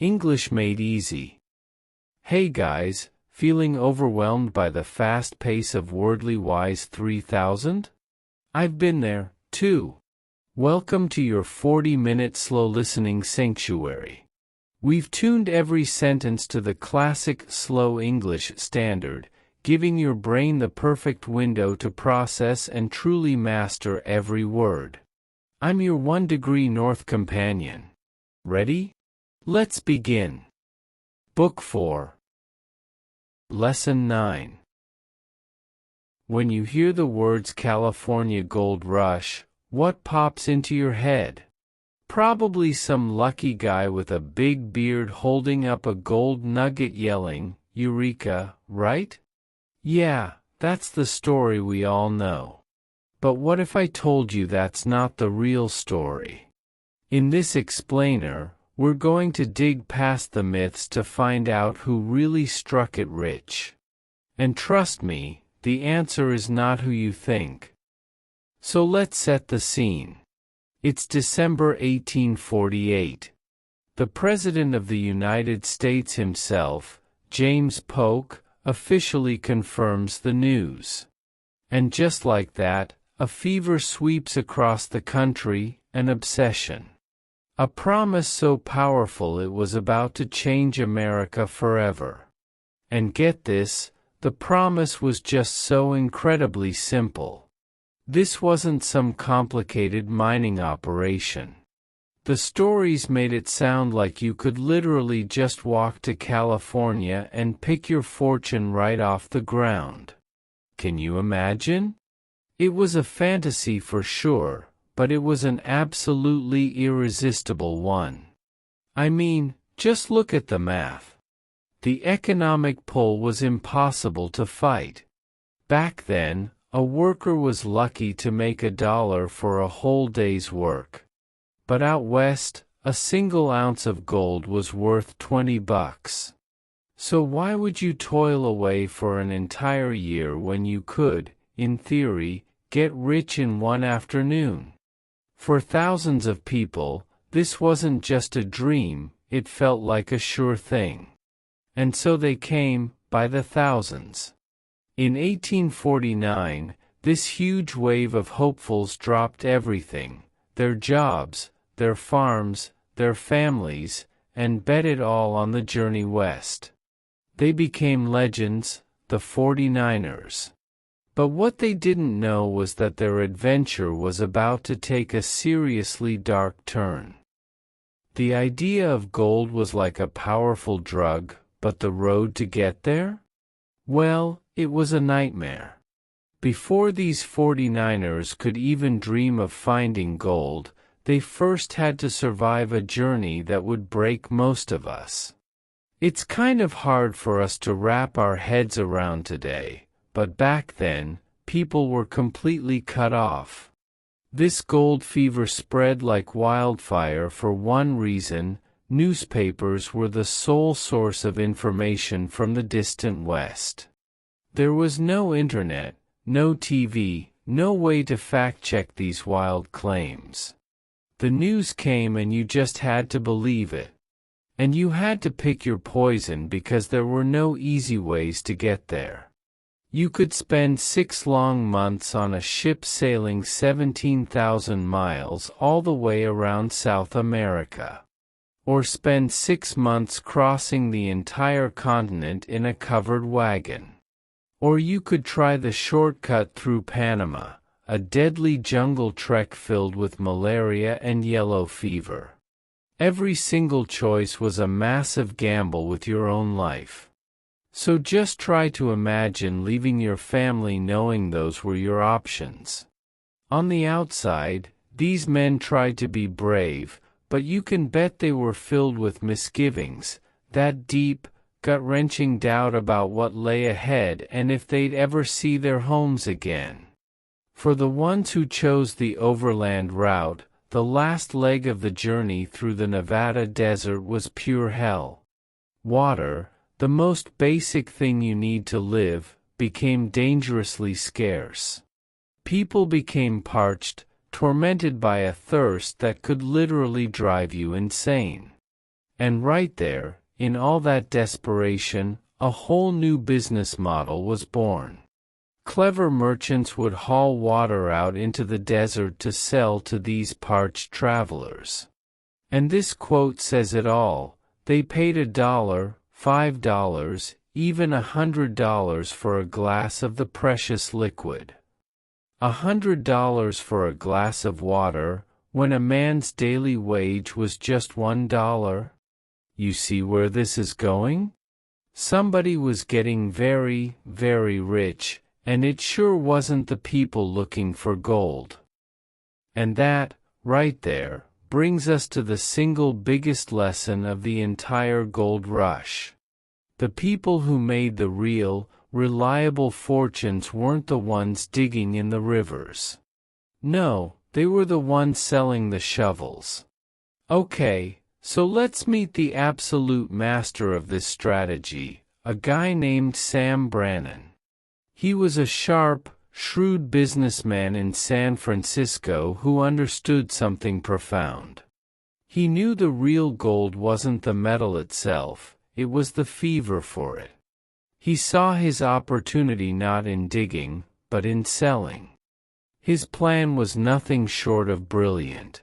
English made easy. Hey guys, feeling overwhelmed by the fast pace of Wordly Wise 3000? I've been there, too. Welcome to your 40-minute slow listening sanctuary. We've tuned every sentence to the classic slow English standard, giving your brain the perfect window to process and truly master every word. I'm your 1 degree north companion. Ready? Let's begin. Book 4. Lesson 9. When you hear the words California Gold Rush, what pops into your head? Probably some lucky guy with a big beard holding up a gold nugget yelling, "Eureka," right? Yeah, that's the story we all know. But what if I told you that's not the real story? In this explainer, we're going to dig past the myths to find out who really struck it rich. And trust me, the answer is not who you think. So let's set the scene. It's December 1848. The President of the United States himself, James Polk, officially confirms the news. And just like that, a fever sweeps across the country, an obsession. A promise so powerful it was about to change America forever. And get this, the promise was just so incredibly simple. This wasn't some complicated mining operation. The stories made it sound like you could literally just walk to California and pick your fortune right off the ground. Can you imagine? It was a fantasy for sure, but it was an absolutely irresistible one. I mean, just look at the math. The economic pull was impossible to fight. Back then, a worker was lucky to make $1 for a whole day's work. But out west, a single ounce of gold was worth $20. So why would you toil away for an entire year when you could, in theory, get rich in one afternoon? For thousands of people, this wasn't just a dream, it felt like a sure thing. And so they came, by the thousands. In 1849, this huge wave of hopefuls dropped everything, their jobs, their farms, their families, and bet it all on the journey west. They became legends, the 49ers. But what they didn't know was that their adventure was about to take a seriously dark turn. The idea of gold was like a powerful drug, but the road to get there? Well, it was a nightmare. Before these 49ers could even dream of finding gold, they first had to survive a journey that would break most of us. It's kind of hard for us to wrap our heads around today, but back then, people were completely cut off. This gold fever spread like wildfire for one reason: newspapers were the sole source of information from the distant West. There was no internet, no TV, no way to fact-check these wild claims. The news came and you just had to believe it. And you had to pick your poison because there were no easy ways to get there. You could spend 6 long months on a ship sailing 17,000 miles all the way around South America. Or spend 6 months crossing the entire continent in a covered wagon. Or you could try the shortcut through Panama, a deadly jungle trek filled with malaria and yellow fever. Every single choice was a massive gamble with your own life. So just try to imagine leaving your family knowing those were your options. On the outside, these men tried to be brave, but you can bet they were filled with misgivings, that deep, gut-wrenching doubt about what lay ahead and if they'd ever see their homes again. For the ones who chose the overland route, the last leg of the journey through the Nevada desert was pure hell. Water, the most basic thing you need to live, became dangerously scarce. People became parched, tormented by a thirst that could literally drive you insane. And right there, in all that desperation, a whole new business model was born. Clever merchants would haul water out into the desert to sell to these parched travelers. And this quote says it all. They paid $1, $5, even $100 for a glass of the precious liquid. $100 for a glass of water, when a man's daily wage was just $1? You see where this is going? Somebody was getting very, very rich, and it sure wasn't the people looking for gold. And that, right there, brings us to the single biggest lesson of the entire gold rush. The people who made the real, reliable fortunes weren't the ones digging in the rivers. No, they were the ones selling the shovels. Okay, so let's meet the absolute master of this strategy, a guy named Sam Brannan. He was a sharp, shrewd businessman in San Francisco who understood something profound. He knew the real gold wasn't the metal itself, it was the fever for it. He saw his opportunity not in digging, but in selling. His plan was nothing short of brilliant.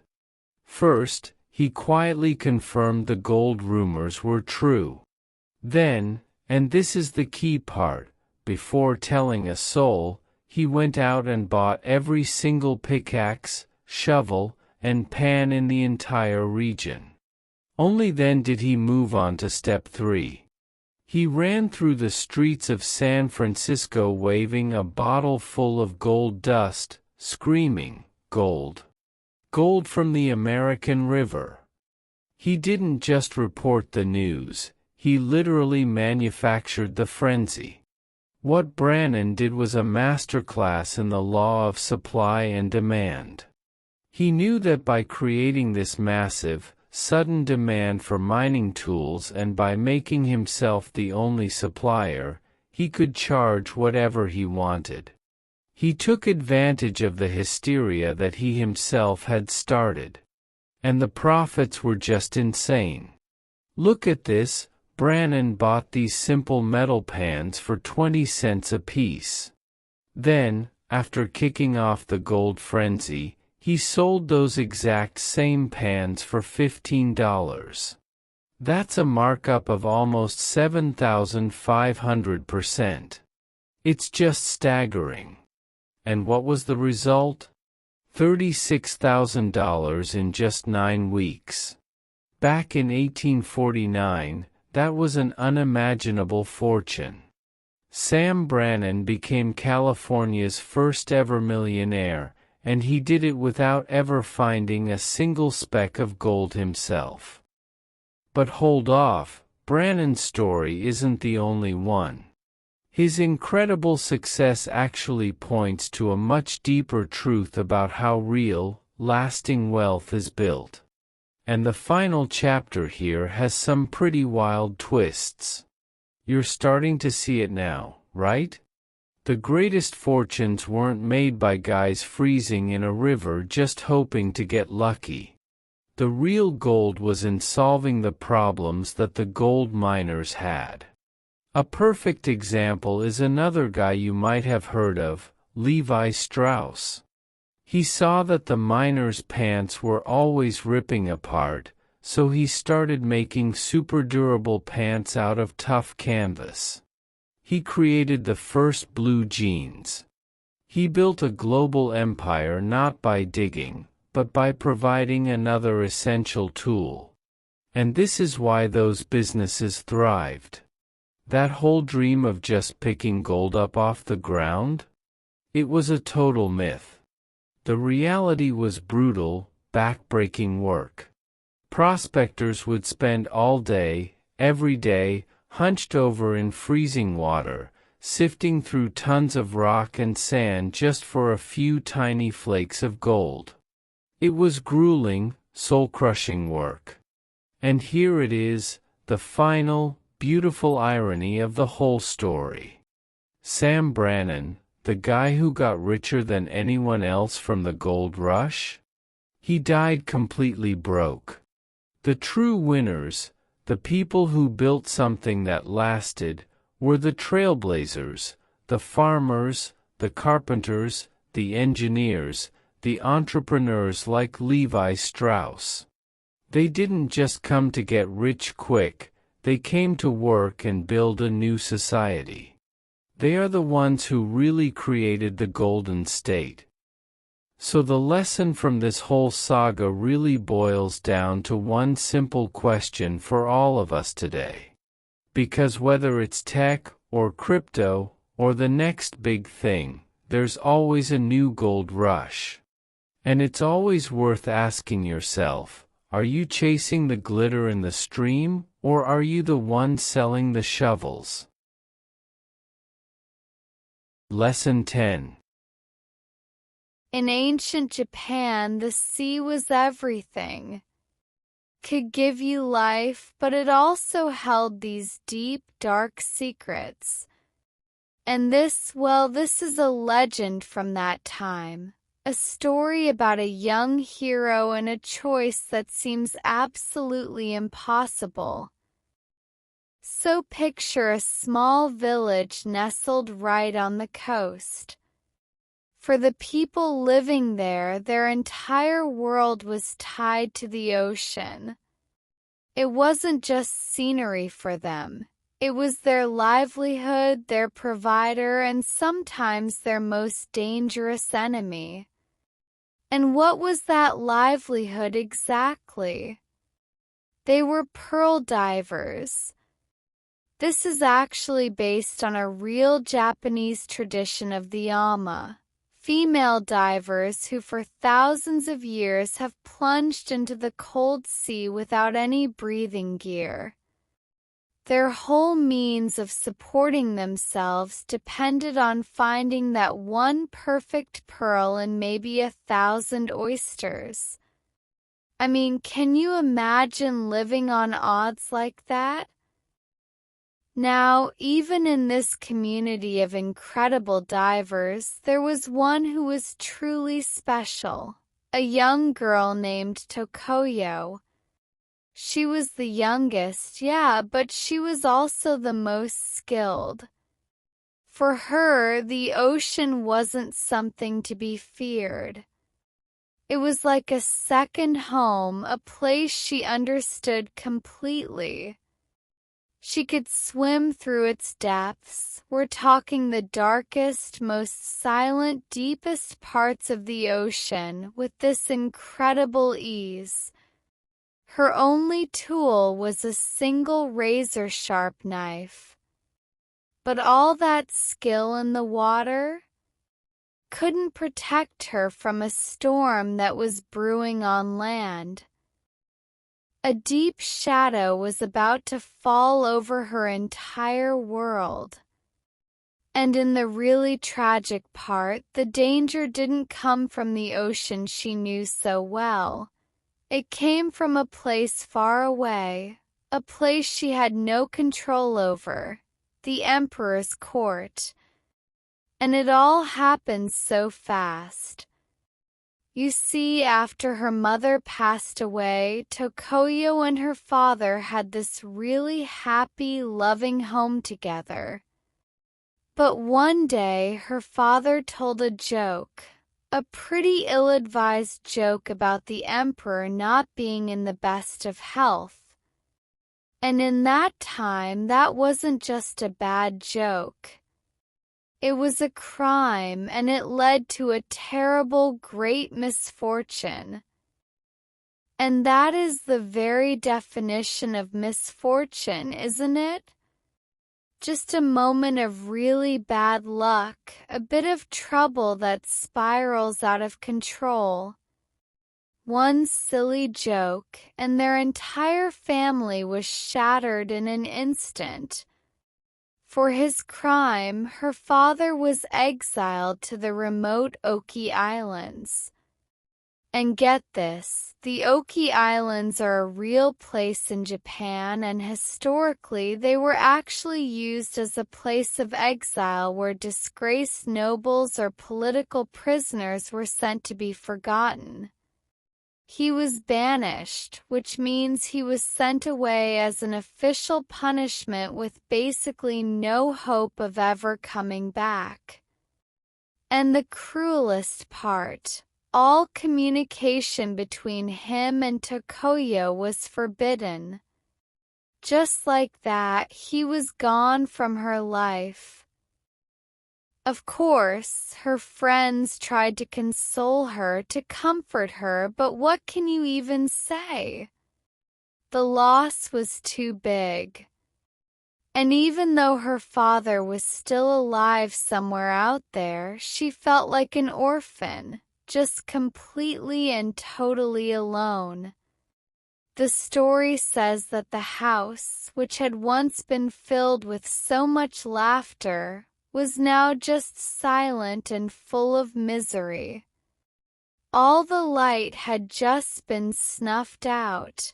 First, he quietly confirmed the gold rumors were true. Then, and this is the key part, before telling a soul, he went out and bought every single pickaxe, shovel, and pan in the entire region. Only then did he move on to step 3. He ran through the streets of San Francisco waving a bottle full of gold dust, screaming, "Gold! Gold from the American River!" He didn't just report the news, he literally manufactured the frenzy. What Brannan did was a masterclass in the law of supply and demand. He knew that by creating this massive, sudden demand for mining tools and by making himself the only supplier, he could charge whatever he wanted. He took advantage of the hysteria that he himself had started. And the profits were just insane. Look at this, Brannan bought these simple metal pans for 20 cents apiece. Then, after kicking off the gold frenzy, he sold those exact same pans for $15. That's a markup of almost 7,500%. It's just staggering. And what was the result? $36,000 in just 9 weeks. Back in 1849, that was an unimaginable fortune. Sam Brannan became California's first ever millionaire, and he did it without ever finding a single speck of gold himself. But hold off, Brannan's story isn't the only one. His incredible success actually points to a much deeper truth about how real, lasting wealth is built. And the final chapter here has some pretty wild twists. You're starting to see it now, right? The greatest fortunes weren't made by guys freezing in a river just hoping to get lucky. The real gold was in solving the problems that the gold miners had. A perfect example is another guy you might have heard of, Levi Strauss. He saw that the miners' pants were always ripping apart, so he started making super durable pants out of tough canvas. He created the first blue jeans. He built a global empire not by digging, but by providing another essential tool. And this is why those businesses thrived. That whole dream of just picking gold up off the ground? It was a total myth. The reality was brutal, back-breaking work. Prospectors would spend all day, every day, hunched over in freezing water, sifting through tons of rock and sand just for a few tiny flakes of gold. It was grueling, soul-crushing work. And here it is, the final, beautiful irony of the whole story. Sam Brannan, the guy who got richer than anyone else from the gold rush? He died completely broke. The true winners, The people who built something that lasted were the trailblazers, the farmers, the carpenters, the engineers, the entrepreneurs like Levi Strauss. They didn't just come to get rich quick, they came to work and build a new society. They are the ones who really created the Golden State. So the lesson from this whole saga really boils down to one simple question for all of us today. Because whether it's tech, or crypto, or the next big thing, there's always a new gold rush. And it's always worth asking yourself, are you chasing the glitter in the stream, or are you the one selling the shovels? Lesson 10. In ancient Japan, the sea was everything. Could give you life, but it also held these deep, dark secrets. And this is a legend from that time. A story about a young hero and a choice that seems absolutely impossible. So picture a small village nestled right on the coast. For the people living there, their entire world was tied to the ocean. It wasn't just scenery for them. It was their livelihood, their provider, and sometimes their most dangerous enemy. And what was that livelihood exactly? They were pearl divers. This is actually based on a real Japanese tradition of the ama. Female divers who for thousands of years have plunged into the cold sea without any breathing gear. Their whole means of supporting themselves depended on finding that one perfect pearl in maybe 1,000 oysters. I mean, can you imagine living on odds like that? Now, even in this community of incredible divers, there was one who was truly special, a young girl named Tokoyo. She was the youngest, yeah, but she was also the most skilled. For her, the ocean wasn't something to be feared. It was like a second home, a place she understood completely. She could swim through its depths. We're talking the darkest, most silent, deepest parts of the ocean with this incredible ease. Her only tool was a single razor-sharp knife. But all that skill in the water couldn't protect her from a storm that was brewing on land. A deep shadow was about to fall over her entire world. And in the really tragic part, the danger didn't come from the ocean she knew so well. It came from a place far away, a place she had no control over, the emperor's court. And it all happened so fast. You see, after her mother passed away, Tokoyo and her father had this really happy, loving home together. But one day, her father told a joke, a pretty ill-advised joke about the emperor not being in the best of health. And in that time, that wasn't just a bad joke. It was a crime, and it led to a terrible, great misfortune. And that is the very definition of misfortune, isn't it? Just a moment of really bad luck, a bit of trouble that spirals out of control. One silly joke, and their entire family was shattered in an instant. For his crime, her father was exiled to the remote Oki Islands. And get this, the Oki Islands are a real place in Japan, and historically they were actually used as a place of exile where disgraced nobles or political prisoners were sent to be forgotten. He was banished, which means he was sent away as an official punishment with basically no hope of ever coming back. And the cruelest part, all communication between him and Tokoyo was forbidden. Just like that, he was gone from her life. Of course, her friends tried to console her, to comfort her, but what can you even say? The loss was too big. And even though her father was still alive somewhere out there, she felt like an orphan, just completely and totally alone. The story says that the house, which had once been filled with so much laughter, was now just silent and full of misery. All the light had just been snuffed out.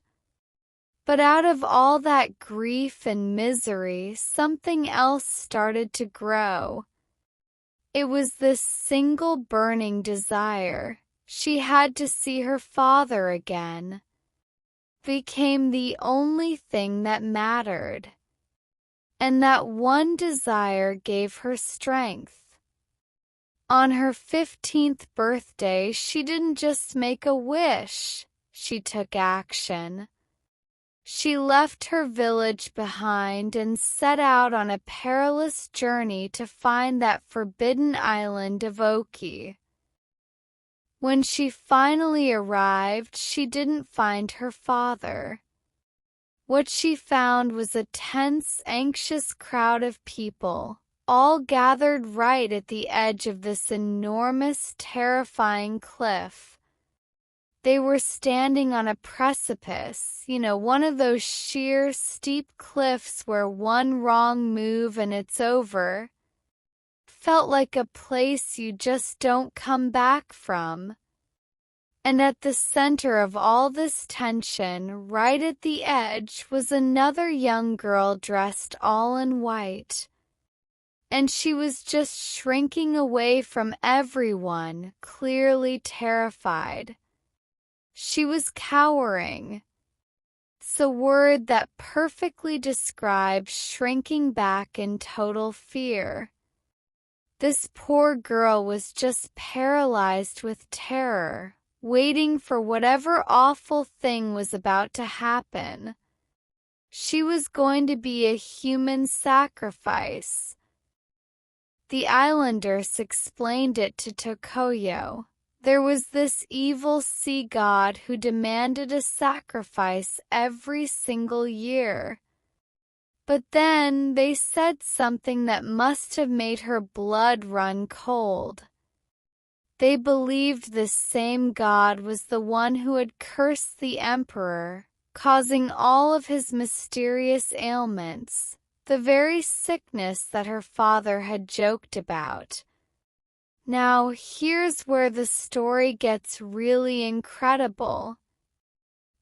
But out of all that grief and misery, something else started to grow. It was this single burning desire. She had to see her father again. Became the only thing that mattered. And that one desire gave her strength. On her 15th birthday, she didn't just make a wish, she took action. She left her village behind and set out on a perilous journey to find that forbidden island of Oki. When she finally arrived, she didn't find her father. What she found was a tense, anxious crowd of people, all gathered right at the edge of this enormous, terrifying cliff. They were standing on a precipice, one of those sheer, steep cliffs where one wrong move and it's over. Felt like a place you just don't come back from. And at the center of all this tension, right at the edge, was another young girl dressed all in white. And she was just shrinking away from everyone, clearly terrified. She was cowering. It's a word that perfectly describes shrinking back in total fear. This poor girl was just paralyzed with terror, waiting for whatever awful thing was about to happen. She was going to be a human sacrifice. The islanders explained it to Tokoyo. There was this evil sea god who demanded a sacrifice every single year. But then they said something that must have made her blood run cold. They believed this same god was the one who had cursed the emperor, causing all of his mysterious ailments, the very sickness that her father had joked about. Now, here's where the story gets really incredible.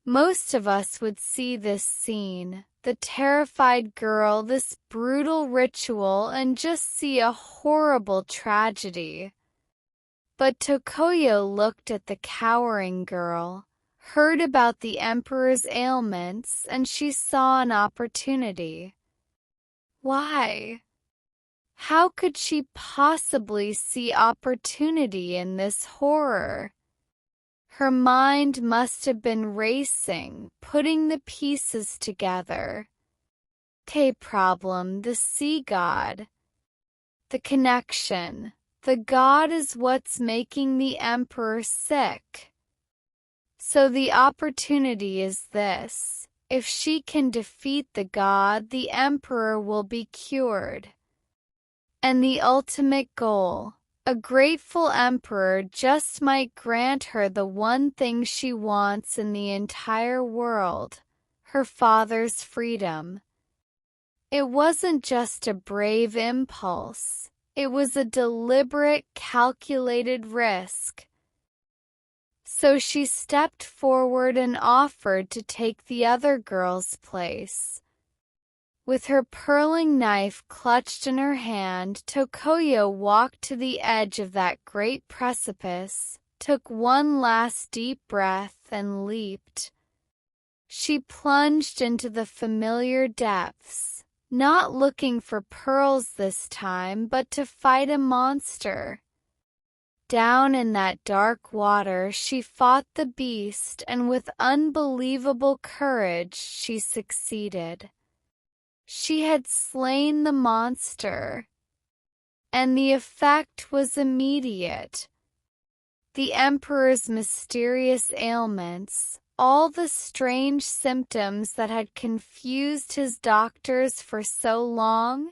Most of us would see this scene, the terrified girl, this brutal ritual, and just see a horrible tragedy. But Tokoyo looked at the cowering girl, heard about the emperor's ailments, and she saw an opportunity. Why? How could she possibly see opportunity in this horror? Her mind must have been racing, putting the pieces together. Problem, the sea god. The connection. The god is what's making the emperor sick. So the opportunity is this. If she can defeat the god, the emperor will be cured. And the ultimate goal, a grateful emperor just might grant her the one thing she wants in the entire world, her father's freedom. It wasn't just a brave impulse. It was a deliberate, calculated risk. So she stepped forward and offered to take the other girl's place. With her purling knife clutched in her hand, Tokoyo walked to the edge of that great precipice, took one last deep breath and leaped. She plunged into the familiar depths, not looking for pearls this time but to fight a monster. Down in that dark water she fought the beast, and with unbelievable courage she succeeded. She had slain the monster, and the effect was immediate. The emperor's mysterious ailments, all the strange symptoms that had confused his doctors for so long,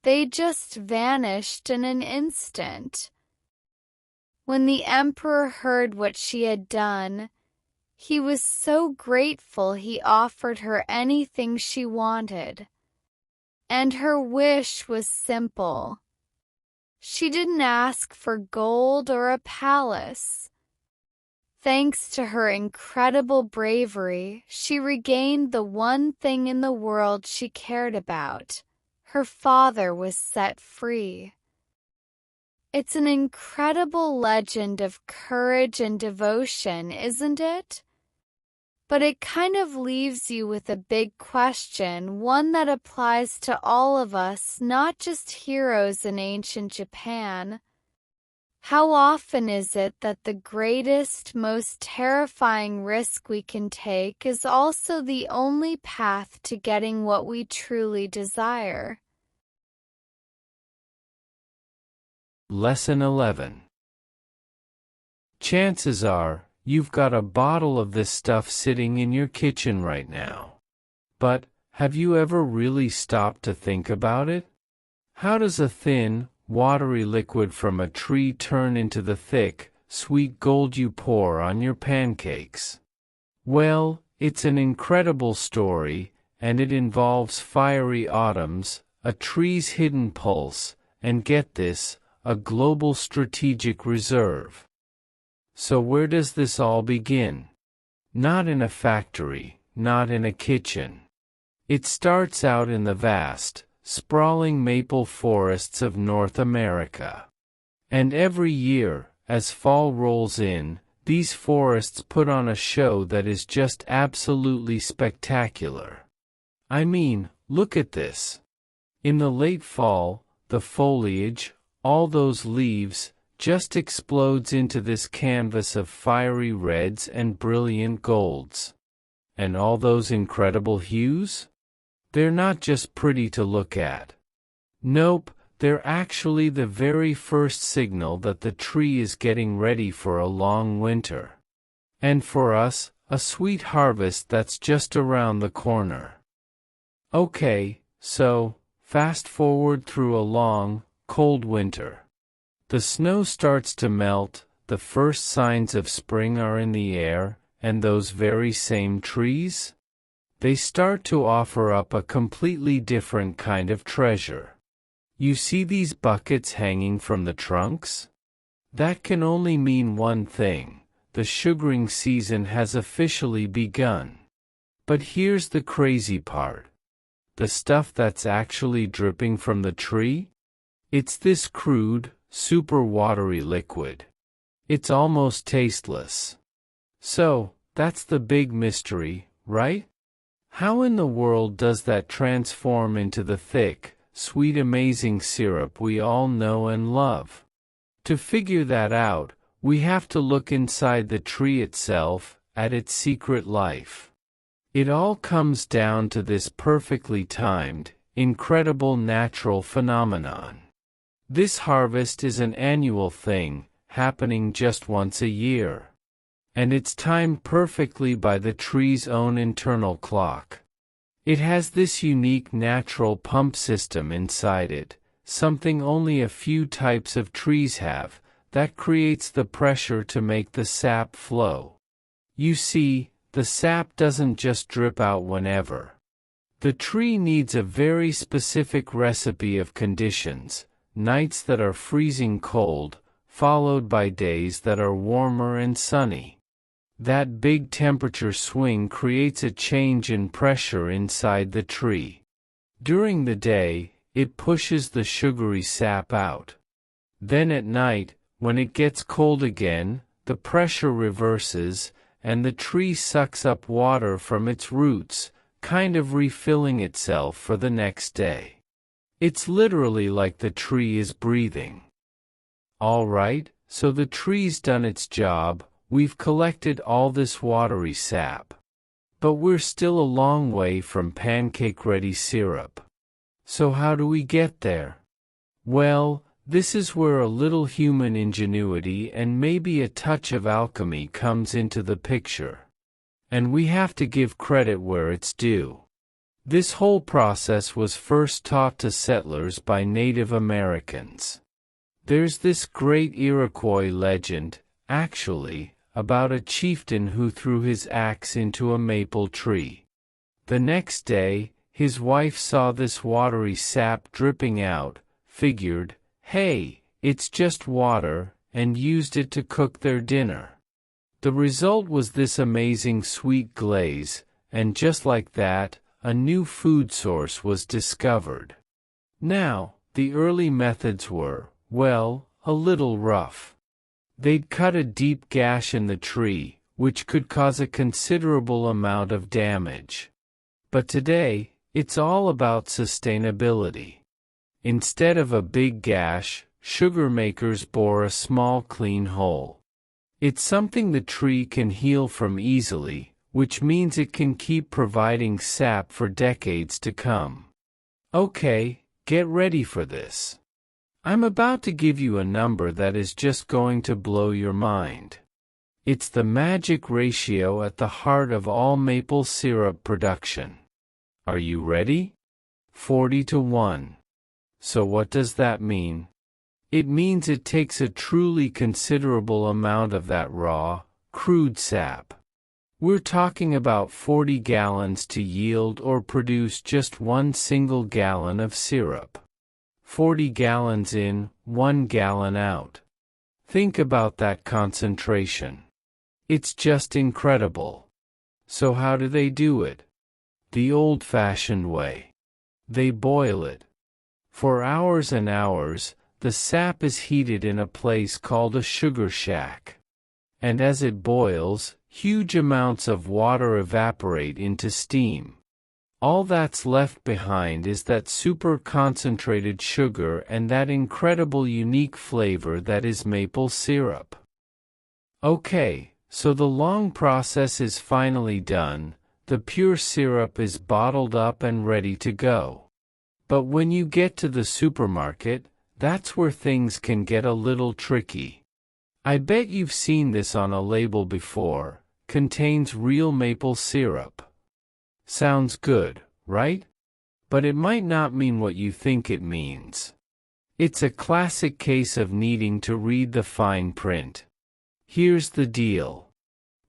they just vanished in an instant. When the emperor heard what she had done, he was so grateful he offered her anything she wanted. And her wish was simple. She didn't ask for gold or a palace. Thanks to her incredible bravery, she regained the one thing in the world she cared about. Her father was set free. It's an incredible legend of courage and devotion, isn't it? But it kind of leaves you with a big question, one that applies to all of us, not just heroes in ancient Japan. How often is it that the greatest, most terrifying risk we can take is also the only path to getting what we truly desire? Lesson 11. Chances are, you've got a bottle of this stuff sitting in your kitchen right now. But, have you ever really stopped to think about it? How does a thin, watery liquid from a tree turn into the thick, sweet gold you pour on your pancakes? Well, it's an incredible story, and it involves fiery autumns, a tree's hidden pulse, and get this, a global strategic reserve. So where does this all begin? Not in a factory, not in a kitchen. It starts out in the vast, sprawling maple forests of North America. And every year, as fall rolls in, these forests put on a show that is just absolutely spectacular. I mean, look at this. In the late fall, the foliage, all those leaves, just explodes into this canvas of fiery reds and brilliant golds. And all those incredible hues? They're not just pretty to look at. Nope, they're actually the very first signal that the tree is getting ready for a long winter. And for us, a sweet harvest that's just around the corner. Okay, so, fast forward through a long, cold winter. The snow starts to melt, the first signs of spring are in the air, and those very same trees? They start to offer up a completely different kind of treasure. You see these buckets hanging from the trunks? That can only mean one thing: the sugaring season has officially begun. But here's the crazy part. The stuff that's actually dripping from the tree? It's this crude, super watery liquid. It's almost tasteless. So, that's the big mystery, right? How in the world does that transform into the thick, sweet amazing syrup we all know and love? To figure that out, we have to look inside the tree itself, at its secret life. It all comes down to this perfectly timed, incredible natural phenomenon. This harvest is an annual thing, happening just once a year. And it's timed perfectly by the tree's own internal clock. It has this unique natural pump system inside it, something only a few types of trees have, that creates the pressure to make the sap flow. You see, the sap doesn't just drip out whenever. The tree needs a very specific recipe of conditions. Nights that are freezing cold, followed by days that are warmer and sunny. That big temperature swing creates a change in pressure inside the tree. During the day, it pushes the sugary sap out. Then at night, When it gets cold again, the pressure reverses, and the tree sucks up water from its roots, kind of refilling itself for the next day. It's literally like the tree is breathing. All right, so the tree's done its job, we've collected all this watery sap. But we're still a long way from pancake-ready syrup. So how do we get there? Well, this is where a little human ingenuity and maybe a touch of alchemy comes into the picture. And we have to give credit where it's due. This whole process was first taught to settlers by Native Americans. There's this great Iroquois legend, actually, about a chieftain who threw his axe into a maple tree. The next day, his wife saw this watery sap dripping out, figured, hey, it's just water, and used it to cook their dinner. The result was this amazing sweet glaze, and just like that, a new food source was discovered. Now, the early methods were, well, a little rough. They'd cut a deep gash in the tree, which could cause a considerable amount of damage. But today, it's all about sustainability. Instead of a big gash, sugar makers bore a small clean hole. It's something the tree can heal from easily, which means it can keep providing sap for decades to come. Okay, get ready for this. I'm about to give you a number that is just going to blow your mind. It's the magic ratio at the heart of all maple syrup production. Are you ready? 40-1. So what does that mean? It means it takes a truly considerable amount of that raw, crude sap. We're talking about 40 gallons to yield or produce just one single gallon of syrup. 40 gallons in, 1 gallon out. Think about that concentration. It's just incredible. So how do they do it? The old-fashioned way. They boil it. For hours and hours, the sap is heated in a place called a sugar shack. And as it boils, huge amounts of water evaporate into steam. All that's left behind is that super concentrated sugar and that incredible unique flavor that is maple syrup. Okay, so the long process is finally done, the pure syrup is bottled up and ready to go. But when you get to the supermarket, that's where things can get a little tricky. I bet you've seen this on a label before, contains real maple syrup. Sounds good, right? But it might not mean what you think it means. It's a classic case of needing to read the fine print. Here's the deal.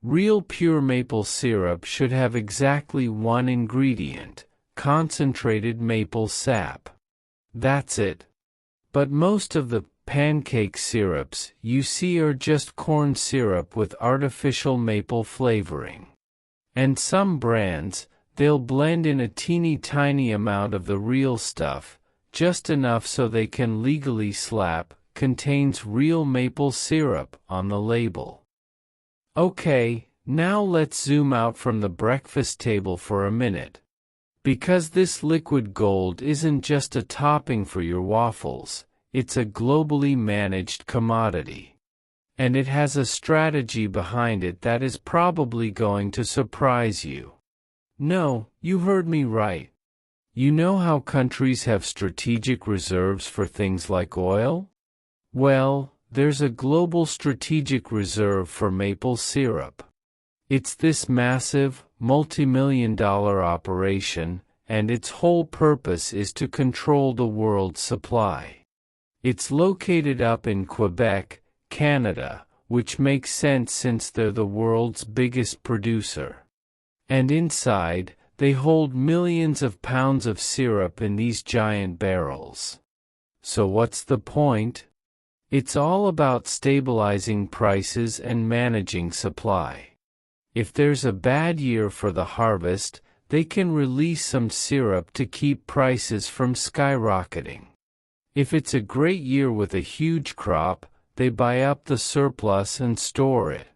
Real pure maple syrup should have exactly one ingredient, concentrated maple sap. That's it. But most of the pancake syrups you see are just corn syrup with artificial maple flavoring. And some brands, they'll blend in a teeny tiny amount of the real stuff, just enough so they can legally slap, contains real maple syrup on the label. Okay, now let's zoom out from the breakfast table for a minute. Because this liquid gold isn't just a topping for your waffles, it's a globally managed commodity. And it has a strategy behind it that is probably going to surprise you. No, you heard me right. You know how countries have strategic reserves for things like oil? Well, there's a global strategic reserve for maple syrup. It's this massive, multi-million-dollar operation, and its whole purpose is to control the world's supply. It's located up in Quebec, Canada, which makes sense since they're the world's biggest producer. And inside, they hold millions of pounds of syrup in these giant barrels. So what's the point? It's all about stabilizing prices and managing supply. If there's a bad year for the harvest, they can release some syrup to keep prices from skyrocketing. If it's a great year with a huge crop, they buy up the surplus and store it.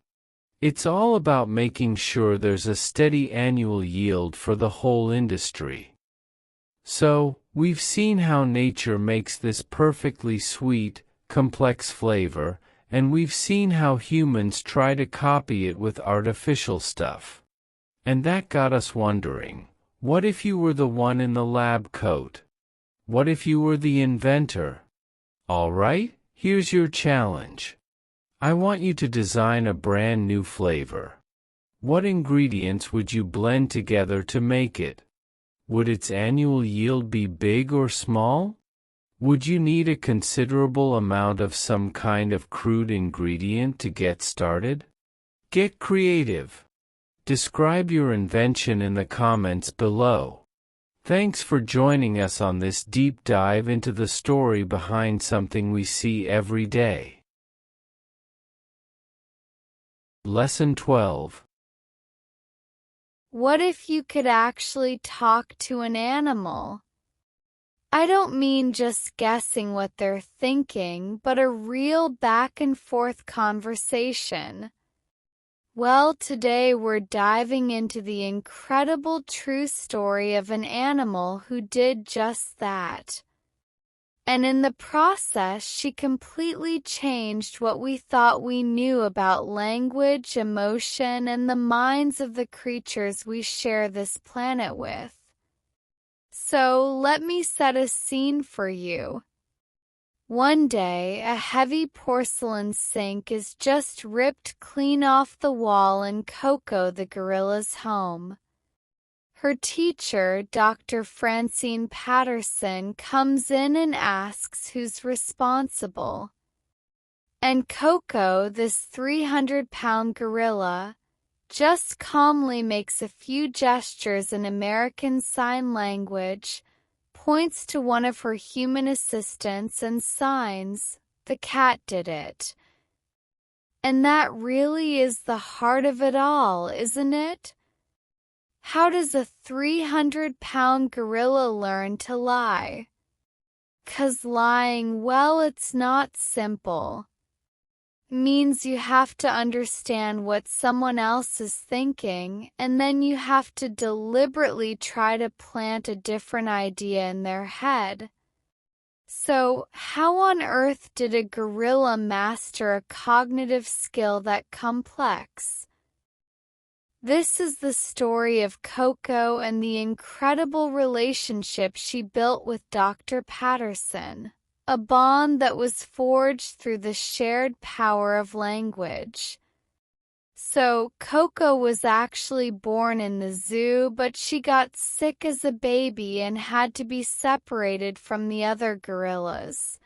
It's all about making sure there's a steady annual yield for the whole industry. So, we've seen how nature makes this perfectly sweet, complex flavor, and we've seen how humans try to copy it with artificial stuff. And that got us wondering, what if you were the one in the lab coat? What if you were the inventor? All right, here's your challenge. I want you to design a brand new flavor. What ingredients would you blend together to make it? Would its annual yield be big or small? Would you need a considerable amount of some kind of crude ingredient to get started? Get creative. Describe your invention in the comments below. Thanks for joining us on this deep dive into the story behind something we see every day. Lesson 12. What if you could actually talk to an animal? I don't mean just guessing what they're thinking, but a real back-and-forth conversation. Well, today we're diving into the incredible true story of an animal who did just that. And in the process, she completely changed what we thought we knew about language, emotion, and the minds of the creatures we share this planet with. So, let me set a scene for you. One day, a heavy porcelain sink is just ripped clean off the wall in Coco the gorilla's home. Her teacher, Dr. Francine Patterson, comes in and asks who's responsible. And Coco, this 300-pound gorilla, just calmly makes a few gestures in American Sign Language, points to one of her human assistants and signs, "The cat did it." And that really is the heart of it all, isn't it? How does a 300-pound gorilla learn to lie? 'Cause lying, well, it's not simple. Means you have to understand what someone else is thinking, and then you have to deliberately try to plant a different idea in their head. So, how on earth did a gorilla master a cognitive skill that complex? This is the story of Coco and the incredible relationship she built with Dr. Patterson, a bond that was forged through the shared power of language. So, Coco was actually born in the zoo, but she got sick as a baby and had to be separated from the other gorillas.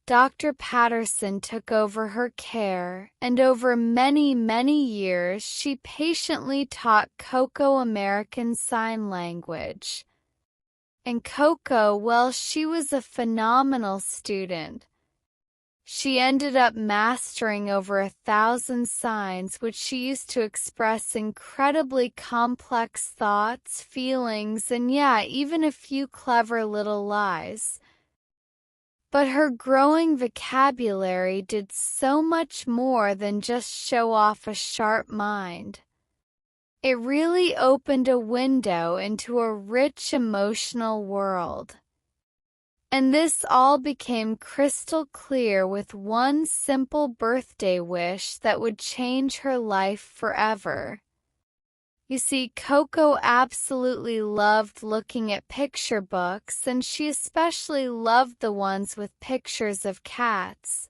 Dr. Patterson took over her care, and over many, many years, she patiently taught Coco American Sign Language. And Coco, well, she was a phenomenal student. She ended up mastering over 1,000 signs, which she used to express incredibly complex thoughts, feelings, and even a few clever little lies. But her growing vocabulary did so much more than just show off a sharp mind. It really opened a window into a rich emotional world. And this all became crystal clear with one simple birthday wish that would change her life forever. You see, Coco absolutely loved looking at picture books, and she especially loved the ones with pictures of cats.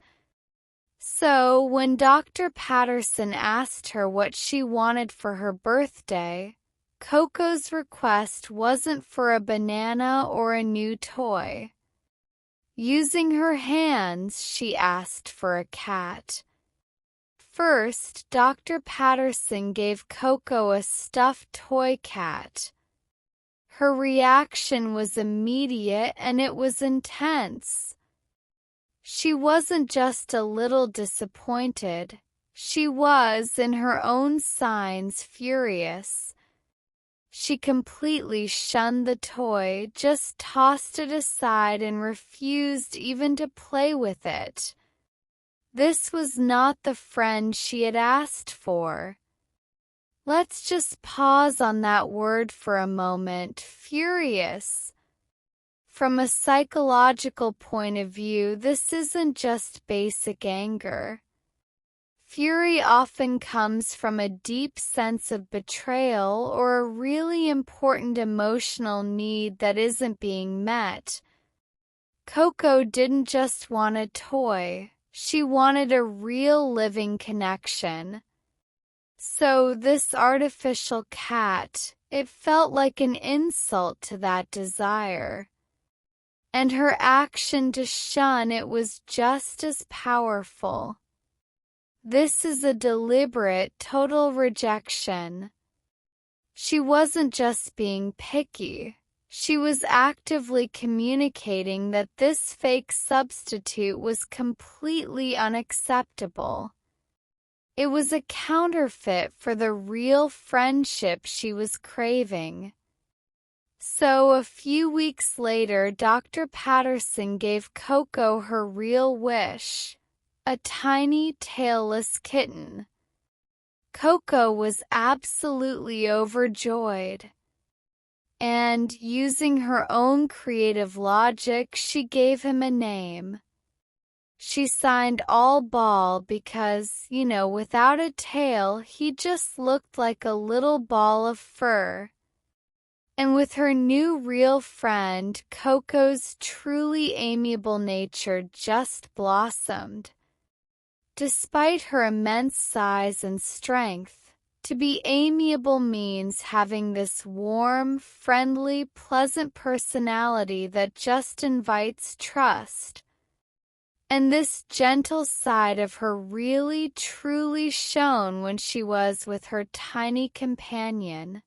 So, when Dr. Patterson asked her what she wanted for her birthday, Coco's request wasn't for a banana or a new toy. Using her hands, she asked for a cat. First, Dr. Patterson gave Coco a stuffed toy cat. Her reaction was immediate and it was intense. She wasn't just a little disappointed. She was, in her own signs, furious. She completely shunned the toy, just tossed it aside and refused even to play with it. This was not the friend she had asked for. Let's just pause on that word for a moment. Furious. From a psychological point of view, this isn't just basic anger. Fury often comes from a deep sense of betrayal or a really important emotional need that isn't being met. Coco didn't just want a toy, she wanted a real living connection. So this artificial cat, it felt like an insult to that desire. And her action to shun it was just as powerful. This is a deliberate, total rejection. She wasn't just being picky. She was actively communicating that this fake substitute was completely unacceptable. It was a counterfeit for the real friendship she was craving. So a few weeks later, Dr. Patterson gave Coco her real wish, a tiny tailless kitten. Coco was absolutely overjoyed. And, using her own creative logic, she gave him a name. She signed All Ball because, without a tail, he just looked like a little ball of fur. And with her new real friend, Coco's truly amiable nature just blossomed. Despite her immense size and strength, to be amiable means having this warm, friendly, pleasant personality that just invites trust. And this gentle side of her really, truly shone when she was with her tiny companion.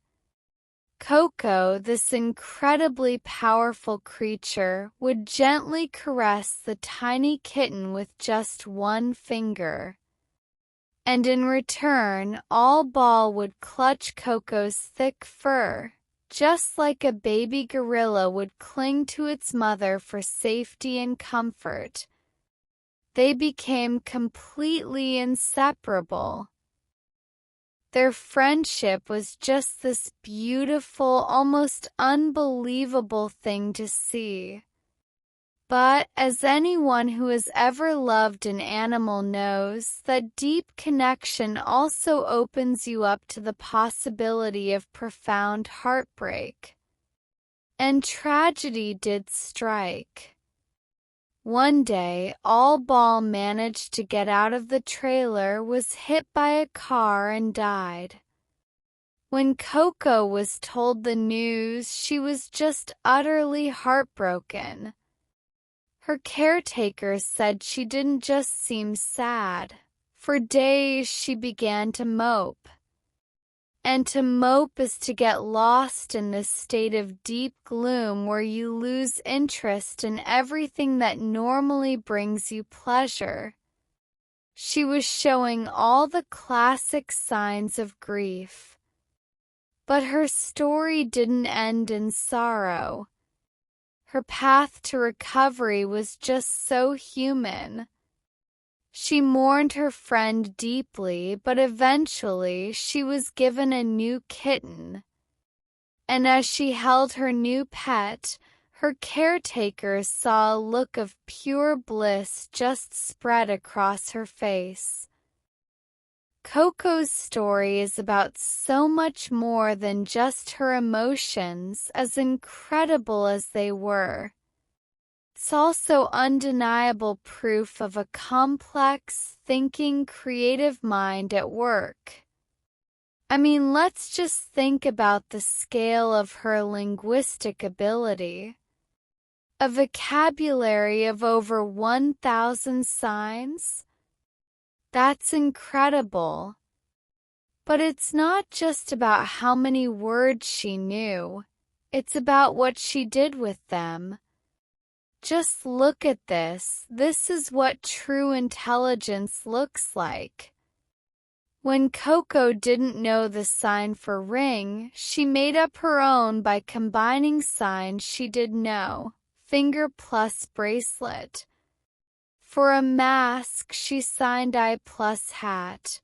Coco, this incredibly powerful creature, would gently caress the tiny kitten with just one finger. And in return, All Ball would clutch Coco's thick fur, just like a baby gorilla would cling to its mother for safety and comfort. They became completely inseparable. Their friendship was just this beautiful, almost unbelievable thing to see. But, as anyone who has ever loved an animal knows, that deep connection also opens you up to the possibility of profound heartbreak. And tragedy did strike. One day, All Ball managed to get out of the trailer, was hit by a car and died. When Coco was told the news, she was just utterly heartbroken. Her caretakers said she didn't just seem sad. For days she began to mope. And to mope is to get lost in this state of deep gloom where you lose interest in everything that normally brings you pleasure. She was showing all the classic signs of grief. But her story didn't end in sorrow. Her path to recovery was just so human. She mourned her friend deeply, but eventually she was given a new kitten. And as she held her new pet, her caretakers saw a look of pure bliss just spread across her face. Coco's story is about so much more than just her emotions, as incredible as they were. It's also undeniable proof of a complex, thinking, creative mind at work. I mean, let's just think about the scale of her linguistic ability. A vocabulary of over 1,000 signs? That's incredible. But it's not just about how many words she knew. It's about what she did with them. Just look at this. This is what true intelligence looks like. When Coco didn't know the sign for ring, she made up her own by combining signs she did know. Finger plus bracelet. For a mask, she signed I plus hat.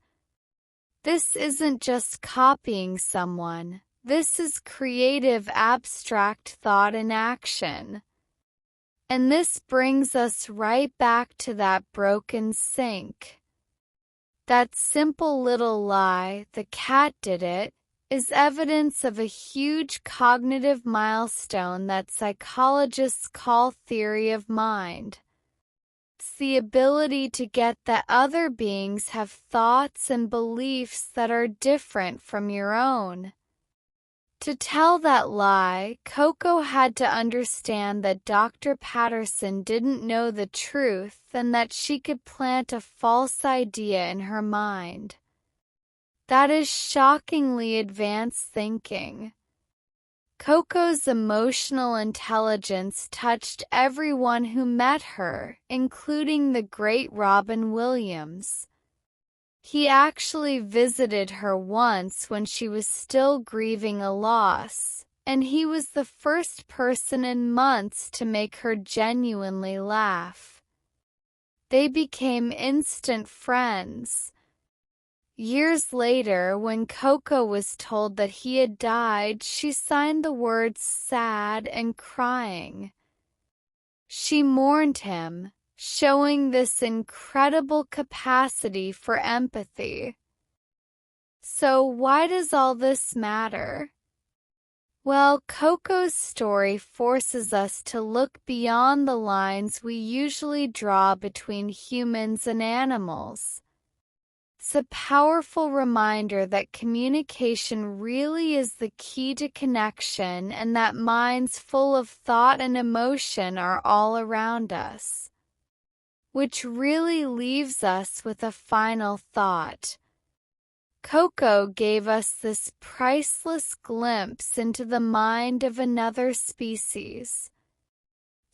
This isn't just copying someone. This is creative abstract thought in action. And this brings us right back to that broken sink. That simple little lie, the cat did it, is evidence of a huge cognitive milestone that psychologists call theory of mind. It's the ability to get that other beings have thoughts and beliefs that are different from your own. To tell that lie, Coco had to understand that Dr. Patterson didn't know the truth and that she could plant a false idea in her mind. That is shockingly advanced thinking. Coco's emotional intelligence touched everyone who met her, including the great Robin Williams. He actually visited her once when she was still grieving a loss, and he was the first person in months to make her genuinely laugh. They became instant friends. Years later, when Coco was told that he had died, she signed the words sad and crying. She mourned him, showing this incredible capacity for empathy. So why does all this matter? Well, Coco's story forces us to look beyond the lines we usually draw between humans and animals. It's a powerful reminder that communication really is the key to connection and that minds full of thought and emotion are all around us. Which really leaves us with a final thought. Coco gave us this priceless glimpse into the mind of another species.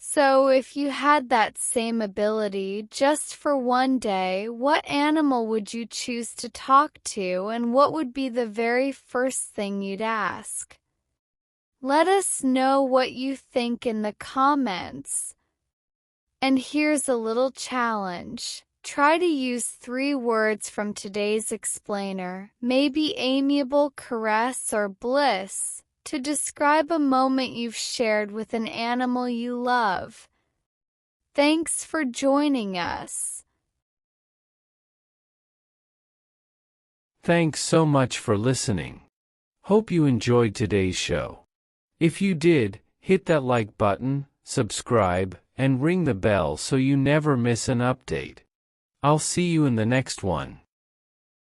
So if you had that same ability just for one day, what animal would you choose to talk to and what would be the very first thing you'd ask? Let us know what you think in the comments. And here's a little challenge. Try to use 3 words from today's explainer, maybe amiable, caress, or bliss, to describe a moment you've shared with an animal you love. Thanks for joining us. Thanks so much for listening. Hope you enjoyed today's show. If you did, hit that like button, subscribe, and ring the bell so you never miss an update. I'll see you in the next one.